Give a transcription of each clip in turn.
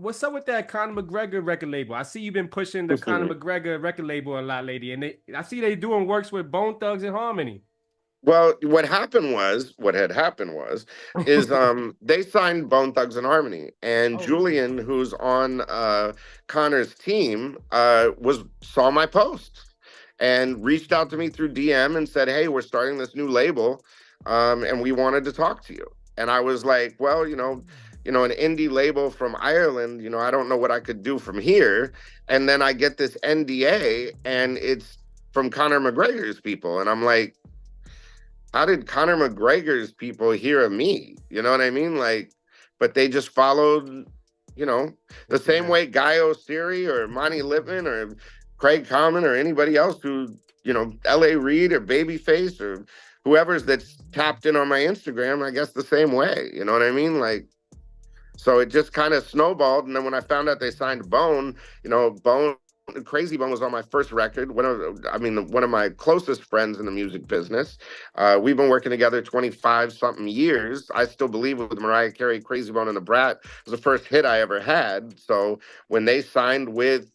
What's up with that Conor McGregor record label? I see you've been pushing the Conor McGregor record label a lot lately, and I see they doing works with Bone Thugs and Harmony. Well, what had happened was, is they signed Bone Thugs and Harmony, and Oh, really? Julian, who's on Connor's team, was saw my post and reached out to me through DM and said, "Hey, we're starting this new label, and we wanted to talk to you." And I was like, "Well, an indie label from Ireland, I don't know what I could do from here." And then I get this NDA, and it's from Conor McGregor's people, and I'm like, how did Conor McGregor's people hear of me? You know what I mean? Like, but they just followed, you know, the What you same got? way Guy O'Siri or Monty Lippman or Craig Common or anybody else who, L.A. Reid or Babyface or whoever's that's tapped in on my Instagram, I guess the same way. You know what I mean? Like, so it just kind of snowballed. And then when I found out they signed Bone, Bone Crazy Bone was on my first record. One of my closest friends in the music business. We've been working together 25 something years. I still believe with Mariah Carey, Crazy Bone and the Brat was the first hit I ever had. So when they signed with,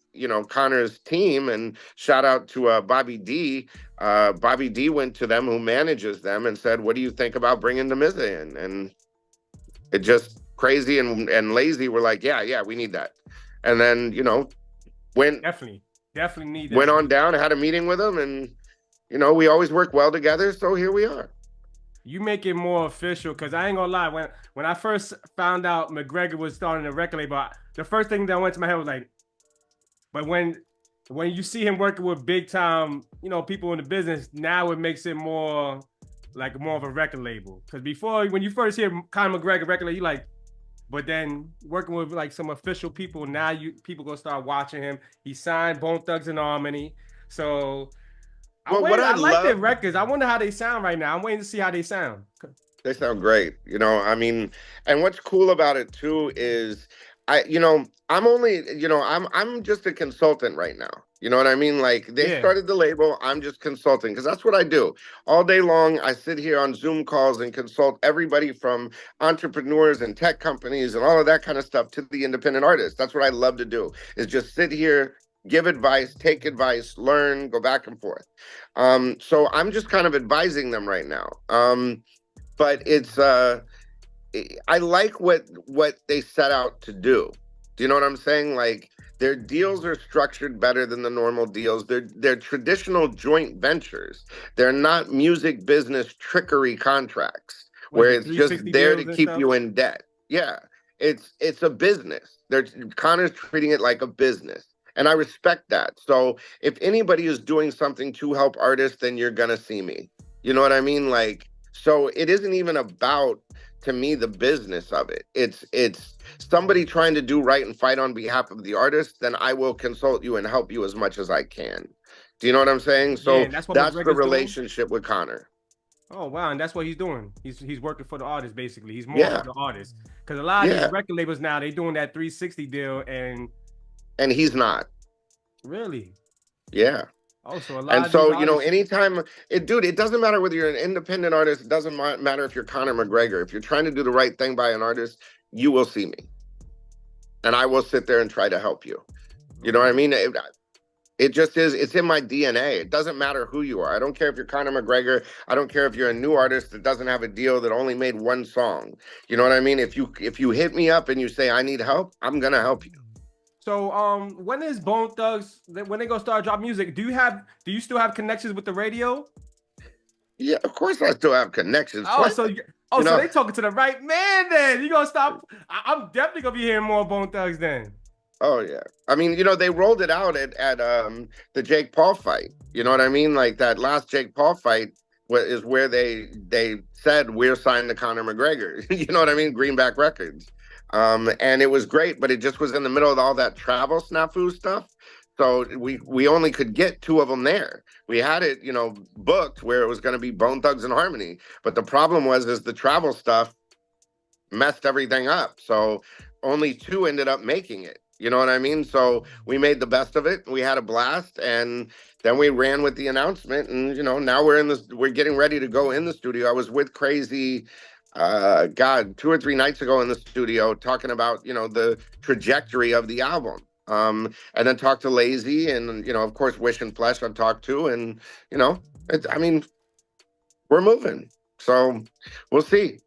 Connor's team, and shout out to Bobby D. Bobby D went to them, who manages them, and said, "What do you think about bringing Damizza in?" And it just crazy and lazy were like, yeah, we need that. And then, went Definitely, definitely need went that. on down, had a meeting with him, and we always work well together. So here we are. You make it more official, because I ain't gonna lie. When I first found out McGregor was starting a record label, the first thing that went to my head was like, but when you see him working with big time, people in the business, now it makes it more like more of a record label. Because before, when you first hear Conor McGregor record label, you like, but then working with like some official people, now people gonna start watching him. He signed Bone Thugs and Harmony, so Well, what I I like their love, records. I wonder how they sound right now. I'm waiting to see how they sound. they sound great. And what's cool about it too is I'm only, I'm just a consultant right now. You know what I mean? Like, they Yeah, started the label, I'm just consulting, because that's what I do. All day long, I sit here on Zoom calls and consult everybody from entrepreneurs and tech companies and all of that kind of stuff to the independent artists. That's what I love to do, is just sit here, give advice, take advice, learn, go back and forth. So I'm just kind of advising them right now. But it's I like what they set out to do. Do you know what I'm saying? Like, their deals are structured better than the normal deals. They're traditional joint ventures. They're not music business trickery contracts was where the it's just 360 there to deals and keep stuff. you in debt. Yeah. It's a business. Connor's treating it like a business. And I respect that. So if anybody is doing something to help artists, then you're gonna see me. You know what I mean? Like, so it isn't even about, to me, the business of it. It's somebody trying to do right and fight on behalf of the artist, then I will consult you and help you as much as I can. Do you know what I'm saying? Yeah, So and that's what that's the McGregor's doing. relationship with Connor. Oh wow, and that's what he's doing. He's working for the artist basically. He's more of Yeah. the artist, because a lot of these Yeah. record labels now they doing that 360 deal, and And he's not. really, Yeah. oh, so a lot And of these so, artists. anytime dude, it doesn't matter whether you're an independent artist, it doesn't matter if you're Conor McGregor. If you're trying to do the right thing by an artist, you will see me. And I will sit there and try to help you. You know what I Okay. mean? It just is, it's in my DNA. It doesn't matter who you are. I don't care if you're Conor McGregor. I don't care if you're a new artist that doesn't have a deal, that only made one song. You know what I mean? If you hit me up and you say I need help, I'm gonna help you. So when is Bone Thugs when they gonna start drop music? Do you still have connections with the radio? Yeah, of course I still have connections. Oh, What? so You so know, they talking to the right man then. You gonna stop? I'm definitely gonna be hearing more Bone Thugs then. oh yeah. I mean, they rolled it out at the Jake Paul fight. You know what I mean? Like, that last Jake Paul fight is where they said we're signed to Conor McGregor. You know what I mean? Greenback Records. And it was great, but it just was in the middle of all that travel snafu stuff. So we only could get two of them there. We had it, booked where it was going to be Bone Thugs and Harmony. But the problem is the travel stuff messed everything up. So only two ended up making it. You know what I mean? So we made the best of it. We had a blast, and then we ran with the announcement. And now we're getting ready to go in the studio. I was with Crazy God, 2 or 3 nights ago in the studio talking about, the trajectory of the album. And then talked to Lazy and, of course, Wish and Flesh I've talked to. And, I mean, we're moving. So we'll see.